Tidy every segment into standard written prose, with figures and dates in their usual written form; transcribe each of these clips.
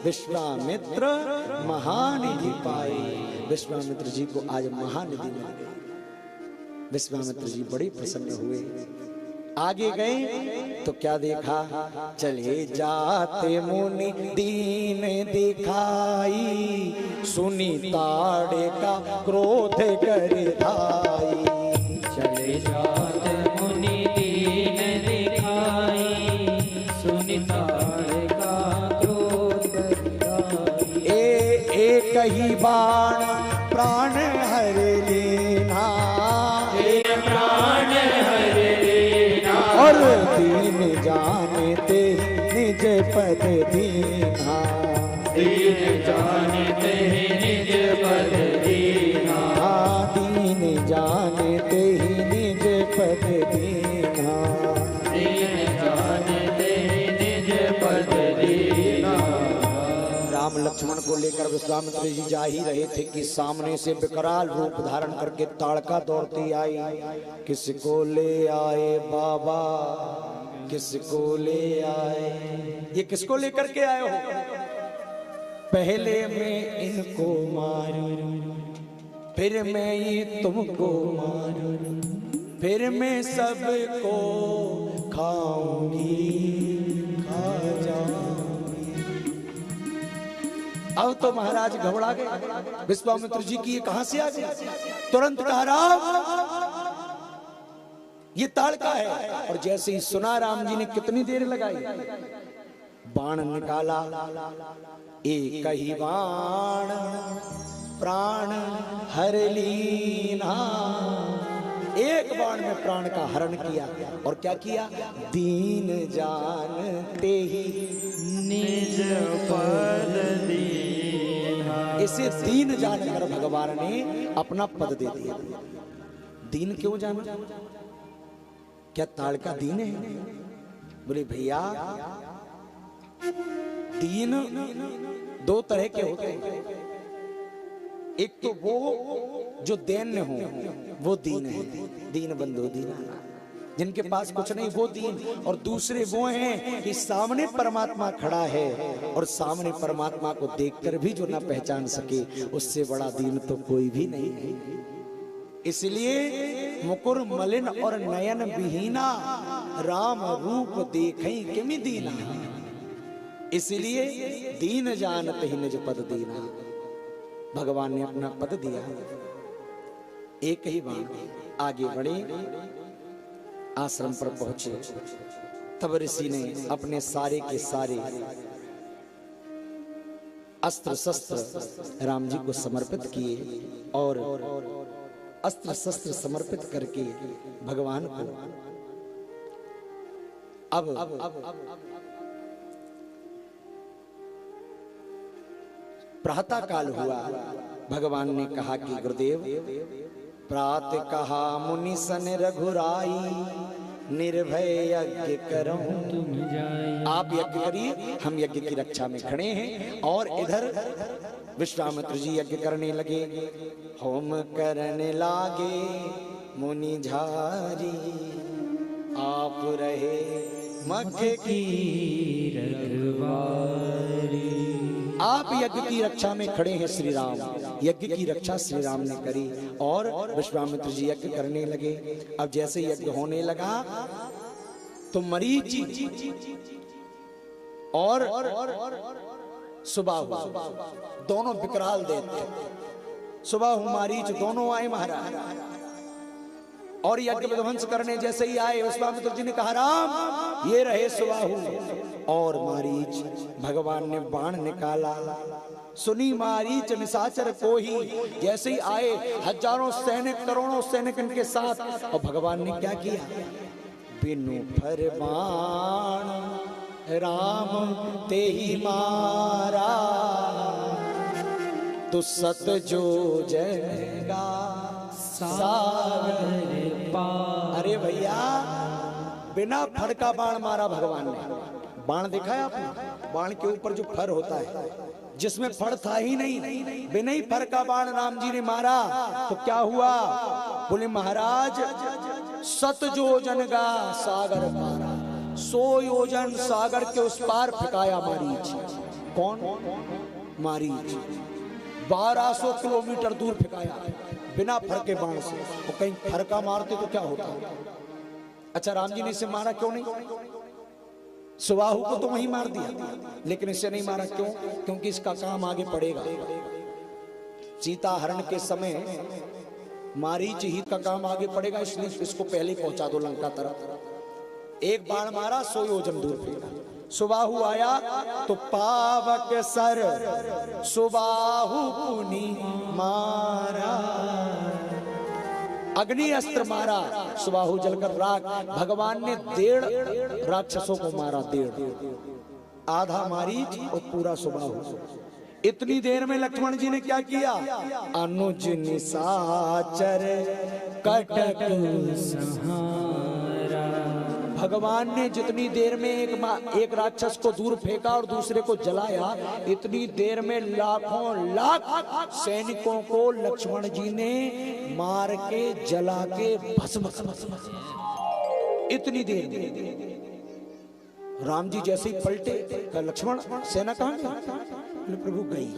विश्वामित्र महानिधि पाए। विश्वामित्र जी को आज महानिधि मिल गई। विश्वामित्र जी बड़े प्रसन्न हुए। आगे गए तो क्या देखा, चले जाते मुनि दीन दिखाई, सुनी ताड़े का क्रोध कर धाई। चले जाते मुनि दीन दिखाई, सुनी ताड़े का क्रोध कर धाई। एक ही बाण प्राण हर लेना, प्राण हर लेना। और दीन जानते निज पद दीना, दीन जानते निज पद दीना। दीन जानते ही निज पद दीना, दीन जानते निज पद दीना। राम लक्ष्मण को लेकर विश्वामित्र जी जा ही रहे थे कि सामने से विकराल रूप धारण करके ताड़का दौड़ती आई। किसको ले आए बाबा, किसको ले आए, ये किसको लेकर के आए हो? पहले मैं इनको मारूं, फिर मैं ये तुमको मारूं, फिर मैं सबको खाऊंगी, खा जाऊंगी। अब तो महाराज घबरा गए। विश्वामित्र जी की ये कहां से आ गई? तुरंत कहा राम ये ताड़का है। और जैसे ही सुना राम जी ने कितनी देर लगाई, बाण निकाला। एक ही बाण प्राण हर लीना, एक बाण में प्राण का हरण किया। और क्या किया? दीन जानते ही निज पद दीना। इसे दीन जानकर भगवान ने अपना पद दे दिया। दीन क्यों जाना? क्या ताड़का दीन है? बोले भैया दीन दो तरह के होते हैं। एक तो वो जो दैन्य हो वो दीन है, दीन बंधु दीना, जिनके पास कुछ नहीं वो दीन। और दूसरे वो हैं कि सामने परमात्मा खड़ा है और सामने परमात्मा को देखकर भी जो ना पहचान सके, उससे बड़ा दीन तो कोई भी नहीं है। इसलिए मुकुर मलिन और नयन विहीना, राम रूप देखें किमि दीना। इसलिए दीन जानते ही निज पद दीना। भगवान ने अपना पद दिया। एक ही बार आगे बढ़े, आश्रम पर पहुंचे। तब ऋषि ने अपने सारे के सारे अस्त्र शस्त्र राम जी को समर्पित किए। और अस्त्र शस्त्र समर्पित करके भगवान को अब प्रातः काल हुआ। भगवान ने कहा कि गुरुदेव प्रातः कहा मुनि सन रघुराई, निर्भय यज्ञ करो तुम जाई। आप यज्ञ करिए, हम यज्ञ की रक्षा में खड़े हैं। और इधर विश्वामित्र जी यज्ञ करने लगे, होम करने लागे मुनि झारी, आप रहे मध्य की रखवारी। आप यज्ञ की रक्षा में खड़े हैं श्री राम। यज्ञ की रक्षा श्री राम ने करी और विश्वामित्र जी यज्ञ करने लगे। अब जैसे यज्ञ होने लगा तो मरीचि और सुबाहु दोनों विकराल दैत्य, सुबाहु मारीच दोनों आए महाराज। और यज्ञ विध्वंस करने जैसे ही आए, विश्वामित्र जी ने कहा राम ये रहे सुबाहु और मारीच। भगवान ने बाण निकाला, सुनी मारीच निशाचर को ही। जैसे ही आए हजारों सैनिक, करोड़ों सैनिक इनके साथ, और भगवान ने क्या किया? बिनु फरमान राम ते ही मारा, तो सत जो जगा सागर पार। अरे भैया बिना फड़ का बाण मारा भगवान ने। बाण दिखाया आपने? बाण के ऊपर जो फर होता है, जिसमें फड़ था ही नहीं, बिना ही फर का बाण राम जी ने मारा। तो क्या हुआ? बोले महाराज सत योजन का सागर पारा, 100 योजन सागर के उस पार फेंकाया मारीच। कौन? मारीच। 1200 किलोमीटर दूर फेंकाया बिना फर के बाण से। और कहीं फरका मारते तो क्या होता? अच्छा, राम जी ने इसे मारा क्यों नहीं? सुबाहु को तो वहीं मार दिया, लेकिन इसे नहीं मारा। क्यों? क्योंकि इसका काम आगे पड़ेगा। सीता हरण के समय मारीच ही का काम आगे पड़ेगा, इसलिए इसको पहले पहुंचा दो लंका तरफ। एक बाण मारा 100 योजन दूर फेंका। सुबाहु आया तो पावक सर सुबाहु पुनि मारा। अग्नि अस्त्र मारा, सुबाहु जलकर राख। भगवान ने 1.5 राक्षसों को मारा, 1.5। आधा मारीच और पूरा सुबाहु। इतनी देर में लक्ष्मण जी ने क्या किया? अनुज निशाचर कटक संहारा। भगवान ने जितनी देर में एक राक्षस को दूर फेंका और दूसरे को जलाया, इतनी देर में लाखों लाख सैनिकों को लक्ष्मण जी ने मार के जला के भस्म। इतनी देर में राम जी जैसे ही पलटे, लक्ष्मण सेना कहां गई? प्रभु गई।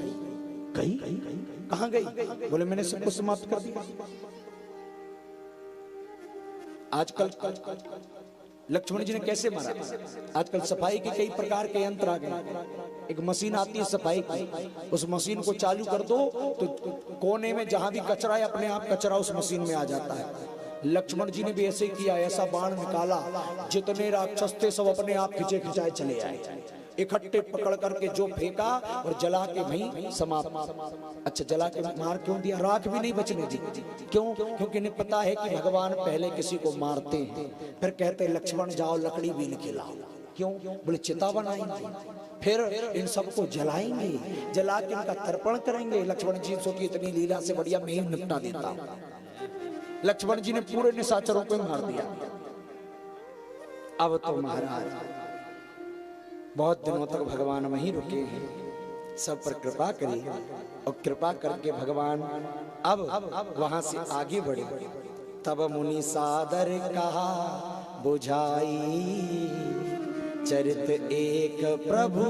कहां गई? बोले मैंने सबको समाप्त कर दिया। आजकल लक्ष्मण जी ने कैसे मारा? आजकल सफाई के कई प्रकार के यंत्र आ गए। एक मशीन आती है सफाई की, उस मशीन को चालू कर दो तो कोने में जहां भी कचरा है अपने आप कचरा उस मशीन में आ जाता है। लक्ष्मण जी ने भी ऐसे किया। ऐसा बाण निकाला, जितने राक्षस थे सब अपने आप खिंचे खिंचाए चले आए। इकट्ठे पकड़ करके जो फेंका और जला के वहीं समाप्त। अच्छा, जला के मार क्यों दिया? राख भी नहीं बचने दी। क्यों? क्योंकि इन्हें पता है कि भगवान पहले किसी को मारते हैं, फिर कहते हैं लक्ष्मण जाओ लकड़ी बीन के लाओ। क्यों? बोले चिता बनाएंगे, फिर इन सबको जलाएंगे, जला के इनका तर्पण करेंगे। लक्ष्मण जी सोचिए इतनी लीला से बढ़िया मैं ही निपटा देता। लक्ष्मण जी ने पूरे निशाचरों को मार दिया। अब तो महाराज बहुत दिनों तक भगवान वहीं रुके हैं, सब पर कृपा करी। और कृपा करके भगवान अब वहां से आगे बढ़े। तब मुनि सादर कहा बुझाई, चरित एक प्रभु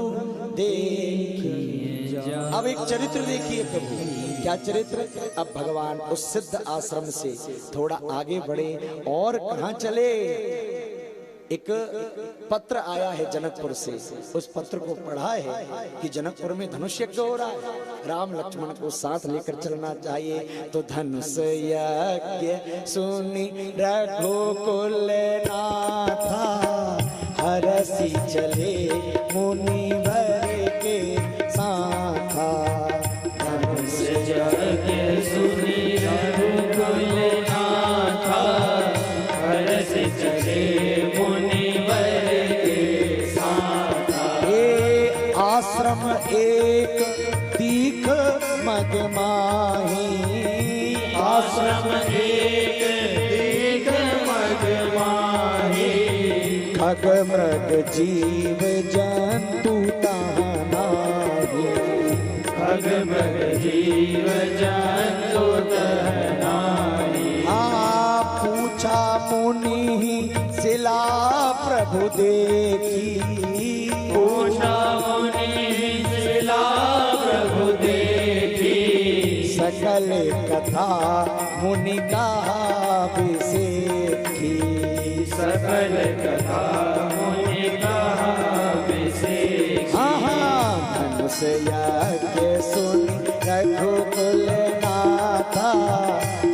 देखिए। अब एक चरित्र देखिए प्रभु। क्या चरित्र? अब भगवान उस सिद्ध आश्रम से थोड़ा आगे बढ़े और कहां चले? एक पत्र आया है जनकपुर से। उस पत्र को पढ़ा है कि जनकपुर में धनुष यज्ञ हो रहा है, राम लक्ष्मण को साथ लेकर चलना चाहिए। तो धनुष यज्ञ सुनी रघुकुल नाथा, हरसी चले मुनिवर के साथा। धनुष यज्ञ सुनी रघुकुल नाथा, हरसी चले आश्रम एक तीख मग माही। आश्रम एक तीख मग माही। खग मृग जीव जंतु तहाँ नाही। खग मृग जीव जंतु तहाँ नाही। पूछा मुनि शिला प्रभु देखी। पूछा मुनि शिला प्रभु देखी। सकल कथा मुनि कहा विसेखी। सकल कथा मुनि कहा विसेखी। धनुष यज्ञ सुन रघुकुल नाथा,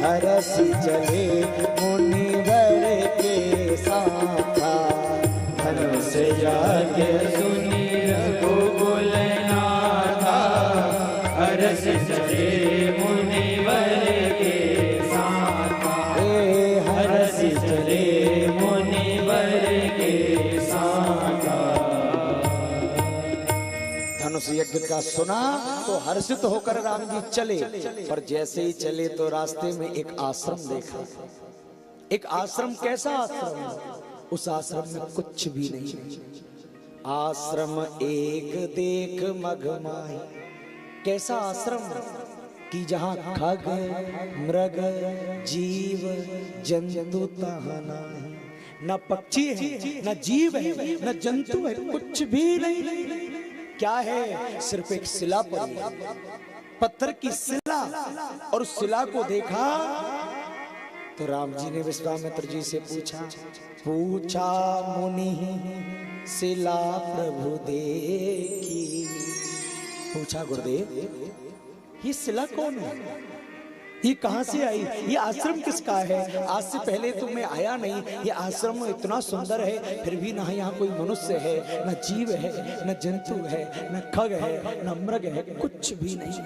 हरसी चले मुनिवर के साथा। धनुष यज्ञ सुनी रघुकुल नाथा, हरसी चले मुनिवर के साथा। हरसी चले मुनिवर के साथा। धनुष यज्ञ का सुना तो हर्षित होकर राम जी चले। पर जैसे ही चले तो रास्ते में एक आश्रम देखा। एक आश्रम, कैसा आश्रम? उस आश्रम में कुछ भी नहीं। आश्रम एक देख मग माही। कैसा आश्रम कि जहां खग मृग जीव जंतु तहाँ नाही। न पक्षी है, न जीव है, न जंतु है, कुछ भी नहीं। क्या है? सिर्फ एक शिला पड़ी है, पत्थर की शिला। और उस शिला को देखा तो राम जी ने विश्वामित्र जी से पूछा मुनि शिला प्रभु देखी। पूछा गुरुदेव ये शिला कौन है, ये कहां से आई, ये आश्रम किसका है? आज से पहले तो मैं आया नहीं, ये आश्रम इतना सुंदर है, फिर भी ना यहाँ कोई मनुष्य है, न जीव है, न जंतु है, न खग है, न मृग है, कुछ भी नहीं।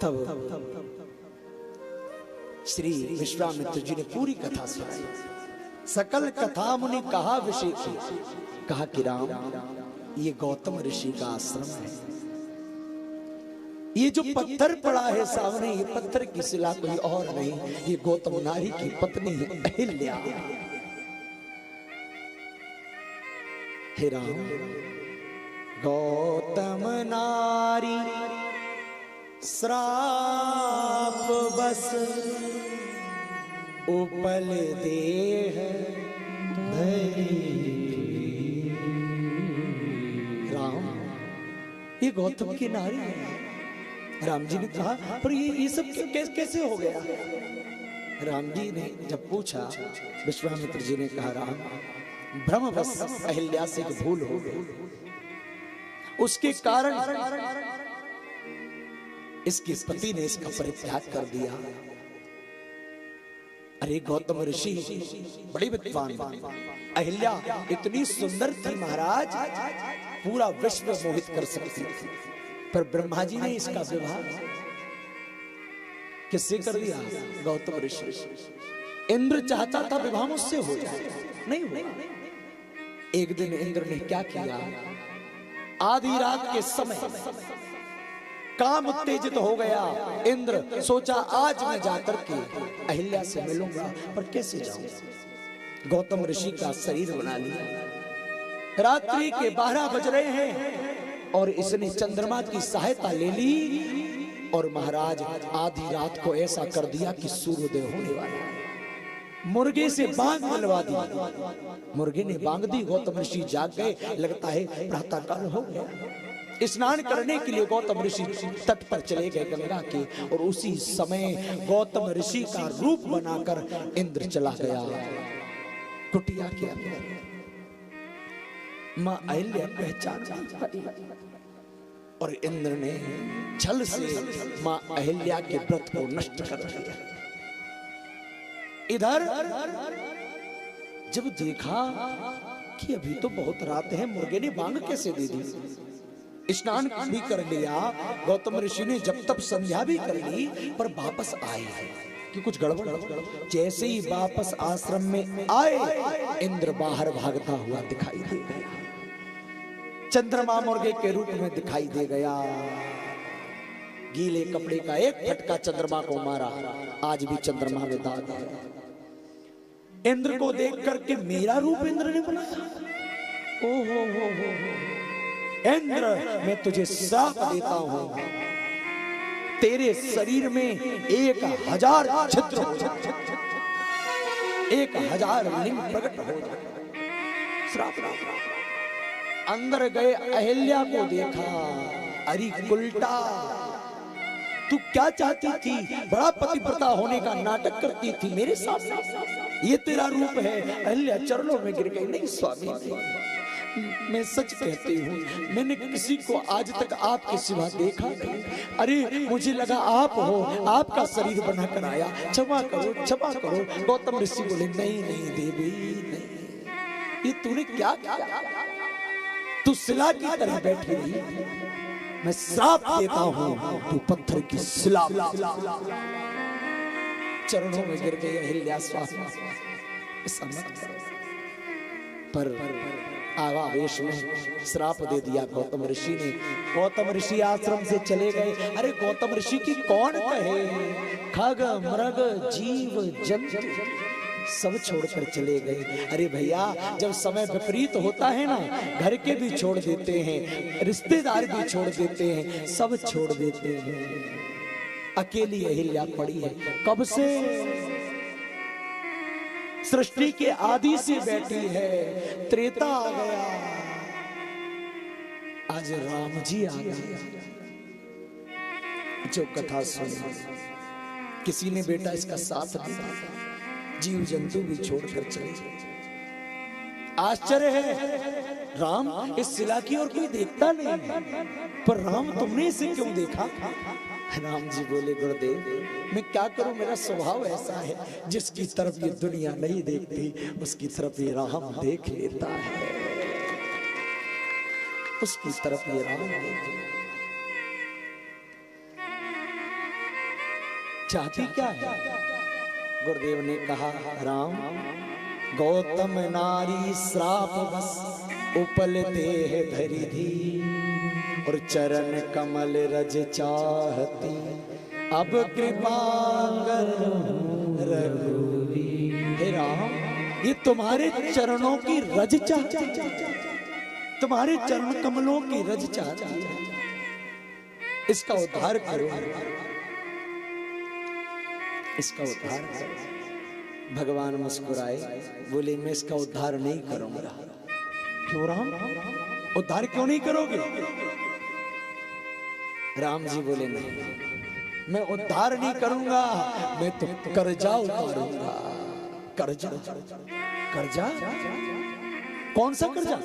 तब श्री विश्वामित्र जी ने पूरी कथा सुनाई। सकल कथा मुनि कहा विशेष, कहा कि राम ये गौतम ऋषि का आश्रम है, ये जो पत्थर पड़ा है सामने, ये पत्थर की शिला कोई और नहीं, ये गौतम नारी की पत्नी है अहिल्या। हे राम गौतम नारी श्राप बस उपल देह धरी। राम ये गौतम की नारी है। राम जी ने कहा पर ये सब कैसे हो गया? राम जी ने जब पूछा, विश्वामित्र जी ने कहा राम भ्रमवश अहिल्या से भूल हो गई, उसके कारण इसके पति ने इसका परित्याग कर दिया। अरे गौतम ऋषि बड़ी विद्वान, अहिल्या इतनी सुंदर थी महाराज, पूरा विश्व मोहित कर सकती थी, पर ब्रह्मा जी ने इसका विवाह किससे कर दिया? गौतम ऋषि। इंद्र चाहता था विवाह मुझसे हो जाए, नहीं हुआ। एक दिन इंद्र ने क्या किया, आधी रात के समय काम उत्तेजित हो गया। इंद्र सोचा आज मैं जाकर के अहिल्या से मिलूंगा, पर कैसे जाऊं? गौतम ऋषि का शरीर बना लिया। रात्रि के 12 बज रहे हैं और इसने चंद्रमा की सहायता ले ली और महाराज आधी रात को ऐसा कर दिया कि सूर्योदय होने वाला है। मुर्गे से बांग मिलवा दी, मुर्गे ने बांग दी, गौतम ऋषि जाग गए। लगता है प्रातः काल हो गया। स्नान करने के लिए गौतम ऋषि तट पर चले गए गंगा के, और उसी समय गौतम ऋषि का रूप बनाकर इंद्र चला गया कुटिया के अंदर। मां अहिल्या पहचान पाई और इंद्र ने छल से मां अहिल्या के व्रत को नष्ट कर दिया। इधर जब देखा कि अभी तो बहुत रात है, मुर्गे ने बांग कैसे दे दी? स्नान भी कर लिया गौतम ऋषि ने, जब तब संध्या भी कर ली, पर वापस आए कि कुछ गड़बड़। जैसे ही वापस आश्रम में आए, इंद्र बाहर भागता हुआ दिखाई दे गया। चंद्रमा मुर्गे के रूप में दिखाई दे गया। गीले कपड़े का एक फटका चंद्रमा को मारा, आज भी चंद्रमा में दाग है। इंद्र को देख करके मेरा रूप इंद्र ने बनाया। ओहो हो इंद्र, मैं तुझे श्राप देता हूं, तेरे शरीर में 1000 छिद्र हो जाए, 1000 लिंग प्रकट हो जाए। श्राप। अंदर गए, अहिल्या को देखा। अरे उल्टा, तू क्या चाहती थी? बड़ा पतिव्रता होने का नाटक करती थी मेरे सामने, ये तेरा रूप है? अहिल्या चरणों में गिर गई। नहीं स्वामी, मैं सच कहती हूँ, मैंने किसी को आज तक आपके सिवा देखा नहीं। अरे मुझे लगा आप हो, आपका शरीर बनाकर आया, क्षमा करो क्षमा करो। गौतम ऋषि बोले नहीं नहीं देवी नहीं, ये तूने क्या किया? तू शिला की तरह बैठी रही, मैं श्राप देता हूँ, तू पत्थर की शिला। चरणों में गिर गई अहिल्या स्वामी, पर आवेश में श्राप दे दिया गौतम ऋषि ने। गौतम ऋषि आश्रम से चले गए। अरे गौतम ऋषि की कौन कहे, खग मृग जीव जंतु सब छोड़कर चले गए। अरे भैया, जब समय विपरीत होता है ना, घर के भी छोड़ देते हैं, रिश्तेदार भी छोड़ देते हैं, सब छोड़ देते हैं। अकेली अहिल्या पड़ी है। कब से? सृष्टि के आदि से बैठी है। त्रेता आ गया, आज राम जी आ गए जो कथा सुनी। किसी ने बेटा इसका साथ दिया, जीव जंतु भी छोड़कर चले। आश्चर्य है, राम इस शिला की ओर कोई देखता नहीं, पर राम तुमने इसे क्यों देखा? राम जी बोले, गुरुदेव मैं क्या करूं, मेरा स्वभाव ऐसा है, जिसकी तरफ ये दुनिया नहीं देखती उसकी तरफ ये राम देख लेता है, उसकी तरफ ये राम देख लेता। चाहती क्या है? गुरुदेव ने कहा, राम गौतम नारी श्राप बस उपल देह धरि धी, और चरण कमल रज चाहती, अब कृपा करो रघुवीर। हे राम, ये तुम्हारे चरणों की रज चाहती, तुम्हारे चरण कमलों की रज चाहती है, इसका उद्धार करो, इसका उद्धार करो। भगवान मुस्कुराए, बोले मैं इसका उद्धार नहीं करूंगा। क्यों राम, उद्धार क्यों नहीं करोगे? राम जी बोले, नहीं मैं उद्धार नहीं करूंगा, मैं तो कर्जा उतारूंगा। कर्जा? कर्जा? कौन सा कर्जा?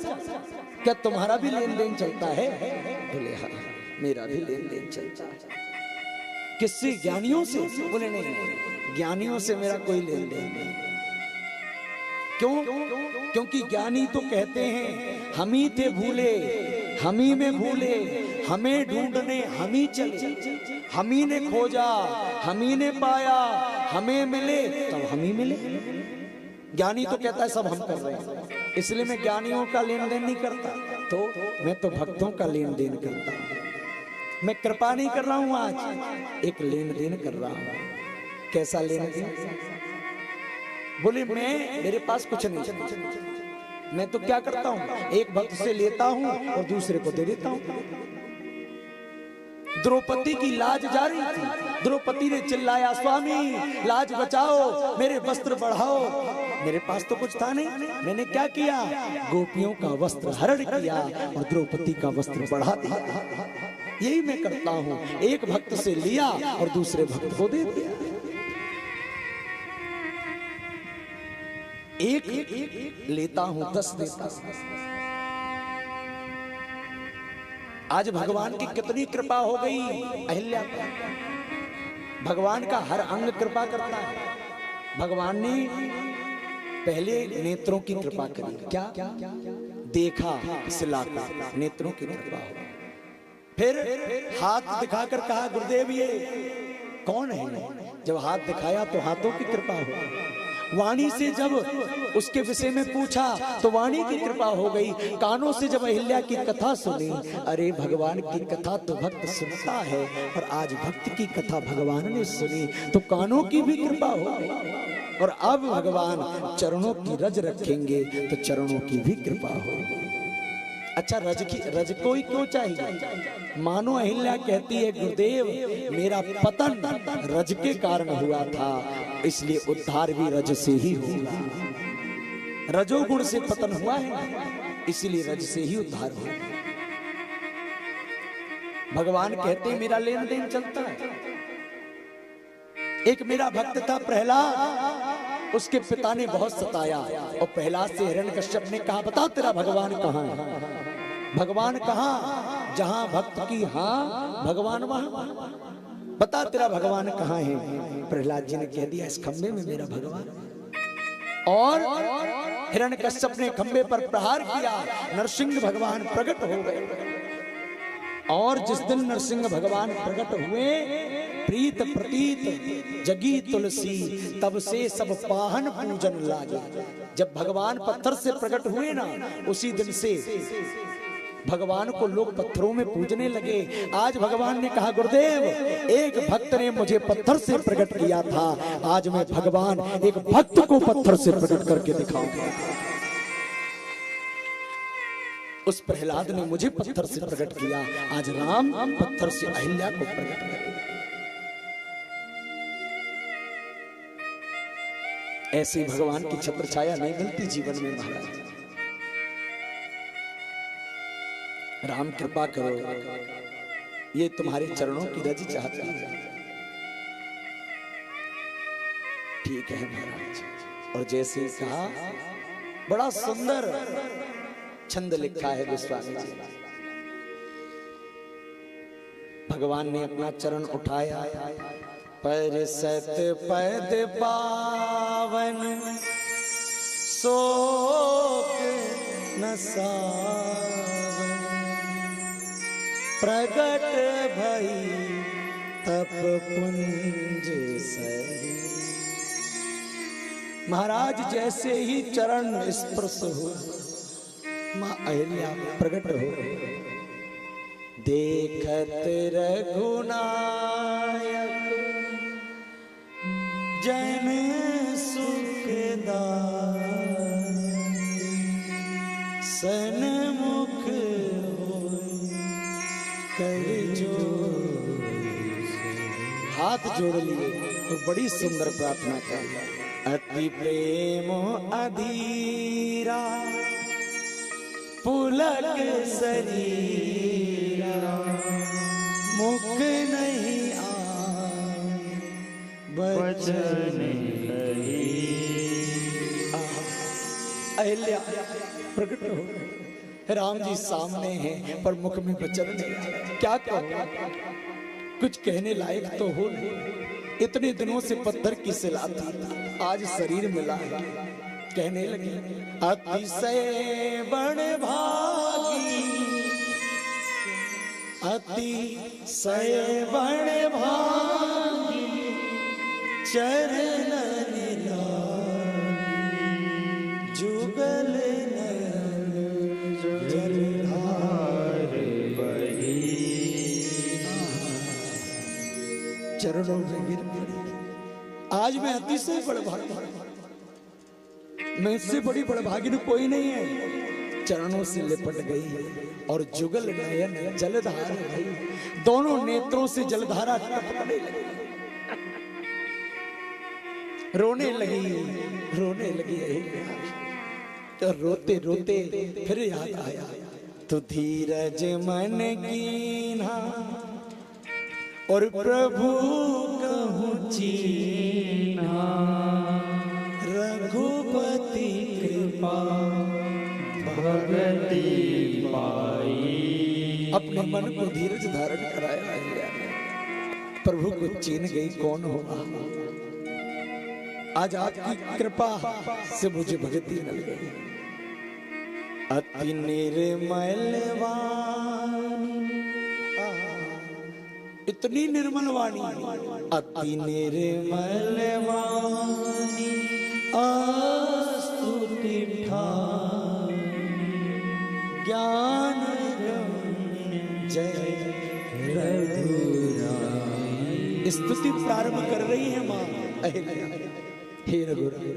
क्या तुम्हारा भी लेन देन चलता है? बोले हाँ, मेरा भी लेन देन चलता है। किससे? ज्ञानियों से? बोले नहीं, ज्ञानियों से मेरा कोई लेन देन नहीं। क्यों? क्योंकि ज्ञानी तो कहते हैं हम ही थे भूले, हम ही में भूले, हमें ढूंढने हम ही चले, हम ही ने खोजा, हम ही ने पाया, हमें मिले तब हम ही मिले। ज्ञानी तो कहता है सब हम कर रहे हैं, इसलिए मैं ज्ञानियों का लेन देन नहीं करता, तो मैं तो भक्तों का लेन देन करता हूं। मैं कृपा नहीं कर रहा हूं, आज एक लेन देन कर रहा हूं। कैसा लेन देन? बोले मैं, मेरे पास कुछ नहीं, मैं तो क्या करता हूं, एक भक्त से लेता हूं और दूसरे को दे देता हूं। द्रौपदी की लाज जा रही थी, द्रौपदी ने चिल्लाया, स्वामी लाज बचाओ, मेरे वस्त्र बढ़ाओ। मेरे पास तो कुछ था नहीं, मैंने क्या किया, गोपियों का वस्त्र हरण किया और द्रौपदी का वस्त्र बढ़ा दिया। यही मैं करता हूं, एक भक्त से लिया और दूसरे भक्त को दे दिया। एक लेता हूं, 10 देता हूं। आज भगवान की कितनी कृपा हो गई अहिल्या पर। भगवान का हर अंग कृपा करता है। भगवान ने पहले नेत्रों की कृपा करी, क्या देखा शिला का, नेत्रों की कृपा हो। फिर हाथ दिखाकर कहा, गुरुदेव ये कौन है? जब हाथ दिखाया तो हाथों की कृपा हो। वाणी से जब उसके विषय में पूछा तो वाणी की कृपा हो गई। कानों से जब अहिल्या की कथा सुनी, अरे भगवान की कथा तो भक्त सुनता है, और आज भक्त की कथा भगवान ने सुनी तो कानों की भी कृपा हो गई। और अब भगवान चरणों की रज रखेंगे तो चरणों की भी कृपा होगी। अच्छा, रज को ही क्यों चाहिए? मानो अहिल्या कहती है, गुरुदेव मेरा पतन रज के कारण हुआ था, इसलिए उद्धार भी रज से ही होगा। रजोगुण से पतन हुआ है, इसलिए रज से ही उद्धार होगा। भगवान कहते हैं मेरा लेन देन चलता है। एक मेरा भक्त था प्रहलाद, उसके पिता ने बहुत सताया और प्रहलाद से हिरण्यकश्यप ने कहा, बता तेरा भगवान कहाँ है? भगवान कहाँ? जहां भक्त की हाँ, भगवान वहां। बता तेरा भगवान कहाँ है? प्रहलाद जी ने कह दिया, इस खंबे में मेरा भगवान। और हिरण्यकश्यप ने खंबे पर प्रहार किया, नरसिंह भगवान प्रकट हो गए। और जिस दिन नरसिंह भगवान प्रकट हुए, प्रीत प्रतीत जगी तुलसी, तब से सब पाहन पूजन लागे। जब भगवान पत्थर से प्रकट हुए ना, उसी दिन से भगवान को लोग पत्थरों में पूजने लगे। आज भगवान ने कहा, गुरुदेव एक भक्त ने मुझे पत्थर से प्रकट किया था, आज मैं भगवान एक भक्त को पत्थर से प्रकट करके दिखाऊंगा। उस प्रहलाद ने मुझे पत्थर से प्रकट किया, आज राम पत्थर से अहिल्या को प्रकट करेगा। ऐसे भगवान की छत्र छाया नहीं मिलती जीवन में महाराज। राम कृपा करो, ये तुम्हारे चरणों की रज चाहती है। ठीक है महाराज। और जैसे ही कहा, बड़ा सुंदर छंद लिखा है गोस्वामी जी। भगवान ने अपना चरण उठाया, पर सत पद पावन शोक न सावन, प्रगट भई तप पुंज सही। महाराज जैसे ही चरण स्पर्श हो, मां अहिल्या प्रकट हो, देखत रघुनायक जन सुखदायक, सन्मुख होय कर जोड़। हाथ जोड़ लिए और बड़ी सुंदर प्रार्थना कर। अति प्रेम अधीरा पुलक शरीरा, मुख नहीं आए बचन कही। अहिल्या प्रकट हो, राम जी सामने हैं पर मुख में वचन नहीं आया। क्या कहूं, कुछ कहने लायक तो हो नहीं। इतने दिनों से पत्थर की सिला थी, आज शरीर मिला है। कहने लगे, अतिशय बड़ भागी, अतिशय बड़ भागी, चरणन लागी, जुगल नयन जलधार बही। चरणों में गिर पड़े। आज मैं अतिशय बड़भागी, मैं इससे बड़ी बड़भागिन कोई नहीं है। चरणों से लिपट गई है और जुगल नयन जलधार भई, दोनों नेत्रों से जलधारा टपकने लगी। रोने लगी तो रोते रोते फिर याद आया, तो धीरज मन कीन्हा और प्रभु कहूँ चीन्हा, रघुपति कृपा भगति पाई। अपने मन को धीरज धारण कराया है, प्रभु को चीन गई कौन होगा। आज आपकी कृपा से मुझे भक्ति मिल गई। अति निर्मल वाणी, इतनी निर्मल वाणी, अति निर्मल वाणी, स्तुति ठानी, ज्ञान जय रघुराई। स्तुति प्रारंभ कर रही है माँ अहिल्या। हे रघुराई,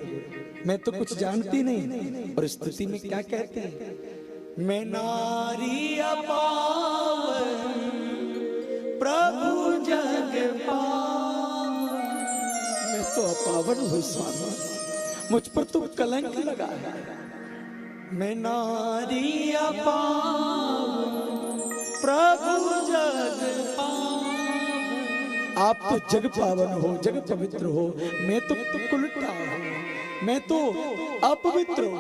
मैं तो कुछ जानती नहीं, और स्तुति में क्या कहते हैं, मैं नारी अपावन प्रभु जग पावन। मैं तो अपावन हूँ स्वामी, मुझ पर तो कलंक लगा है। मैं नारी अपावन प्रभु जग पावन। आप तो जग पावन हो, जग पवित्र हो, मैं तो उल्टा हूँ, मैं तो अपवित्र हूँ।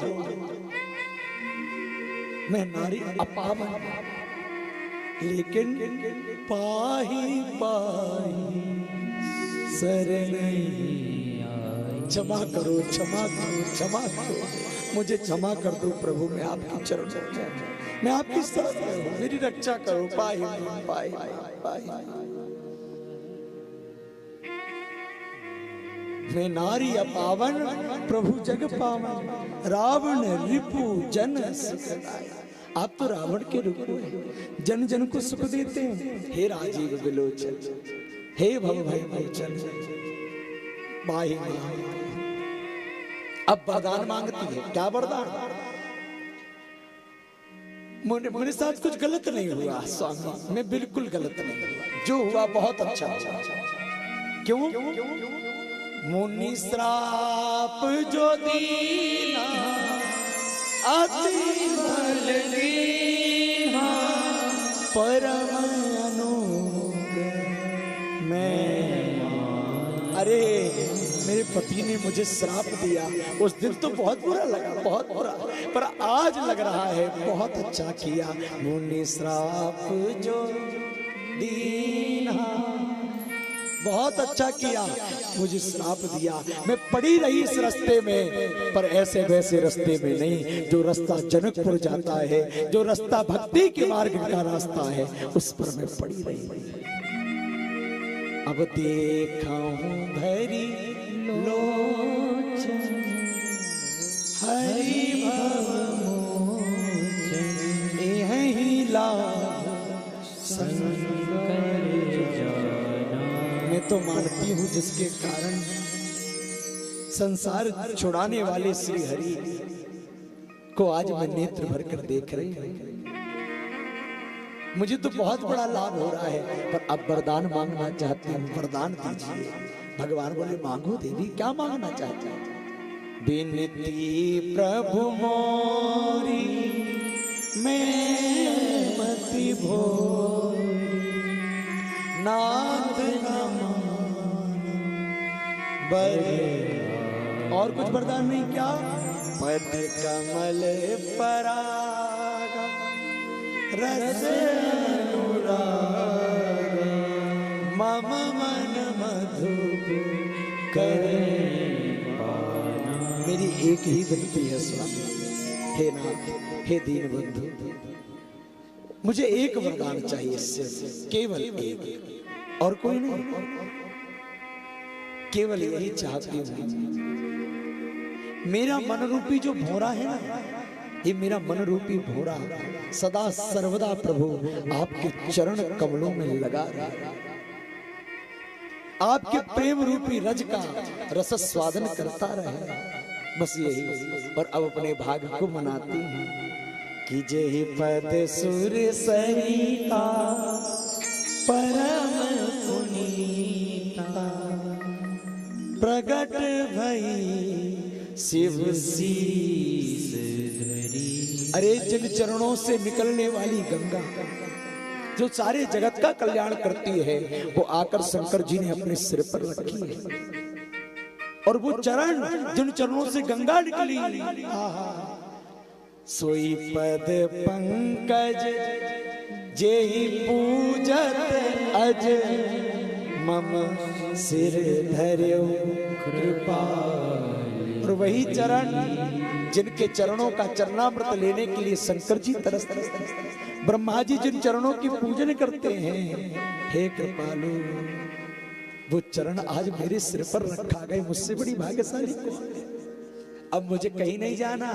मैं नारी अपावन, लेकिन पाही पाही शरण आई। क्षमा करो, क्षमा करो, क्षमा करो, मुझे क्षमा कर दो प्रभु। मैं आपकी चरण में, मैं आपकी शरण में हूँ, मेरी रक्षा करो। पाही पाही पाही। मैं नारी अपावन प्रभु जग पावन, रावण रिपु जन सुखदाय। आप तो रावण के रूप में जन जन को सुख देते हैं। हे राजीव विलोचन, हे भव भय मोचन, माही। अब वरदान मांगती है, क्या वरदान। मेरे साथ कुछ गलत नहीं हुआ स्वामी, मैं बिल्कुल गलत नहीं हुआ, जो हुआ बहुत अच्छा हुआ। क्यों? मुनि श्राप जो दीना अति बल दीना, परम अनुग्रह मैं। अरे मेरे पति ने मुझे श्राप दिया, उस दिन तो बहुत बुरा लगा, बहुत बुरा, पर आज लग रहा है बहुत अच्छा किया। मुनि श्राप जो दीना, बहुत अच्छा किया, मुझे श्राप दिया। मैं पड़ी रही इस रास्ते में, पर ऐसे वैसे रास्ते में नहीं, जो रास्ता जनकपुर जाता है, जो रास्ता भक्ति के मार्ग का रास्ता है, उस पर मैं पड़ी रही। अब देखा हूं भरी लोचन हरि भव मोचन, यही लाभ मैं तो मानती हूँ जिसके कारण संसार छुड़ाने वाले श्री हरि को आज मैं नेत्र भर कर देख रही हूँ। मुझे तो बहुत बड़ा लाभ हो रहा है, पर अब वरदान मांगना चाहती हूँ, वरदान दीजिए। भगवान बोले मांगो देवी, क्या मांगना चाहते हैं? बिनती प्रभु मोरी मैं मति भोरी, नाथ बड़े। और कुछ वरदान नहीं क्या? पद कमल पराग रस अनुराग, मम मन मधुप करे पाना। मेरी एक ही विनती है स्वामी, हे नाथ, हे दीन बंधु, मुझे एक वरदान चाहिए, इससे केवल एक, और कोई नहीं, केवल यही चाहती हूँ। मेरा मन रूपी जो भौरा है ना, ये मेरा मन रूपी भौरा सदा सर्वदा प्रभु आपके चरण कमलों में लगा रहा, आपके प्रेम रूपी रज का रस स्वादन करता रहे, बस यही। और अब अपने भाग को मनाती हूँ कि जय पद सुर सरिता परम पुनीता, प्रगट भई शिव शीस धरी। अरे जिन चरणों से निकलने वाली गंगा जो सारे जगत का कल्याण करती है, वो आकर शंकर जी ने अपने सिर पर रखी है। और वो चरण, जिन चरणों से गंगा निकली, सोई पद पंकज जेहि पूजत अज, मम सिर धर्यो कृपा। और वही चरण जिनके चरणों का चरणामृत लेने के लिए शंकर जी तरसते, ब्रह्मा जी जिन चरणों की पूजन करते हैं, हे कृपालु, वो चरण आज मेरे सिर पर रखा गए, मुझसे बड़ी भाग्यशाली को। अब मुझे कहीं नहीं जाना,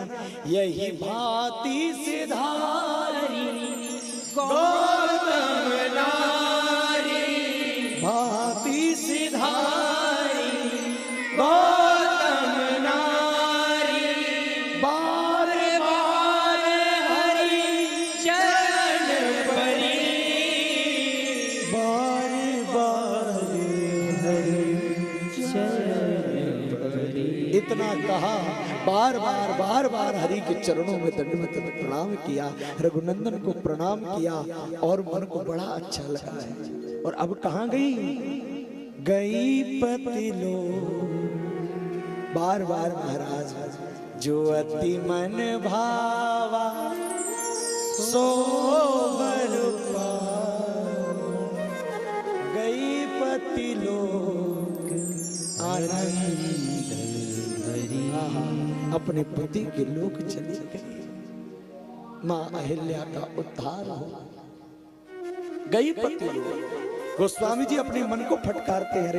यही भांति सिधारी गौतम नारी, भांति सिधारी गौतम नारी, बारे बारे हरि चरण परी, बारे बारे हरि चरण परी। इतना कहा, बार बार हरि के चरणों में दंडवत प्रणाम किया, रघुनंदन को प्रणाम किया, और मन को बड़ा अच्छा लगा है। और अब कहाँ गई? गई पति लो। बार महाराज, जो अति मन भावा सो बर पावा, गई पति लोक आनंद, अपने पति के लोक चली गई। मां अहिल्या का उद्धार हो गई पति लोक। गोस्वामी जी अपने मन को फटकारते हैं,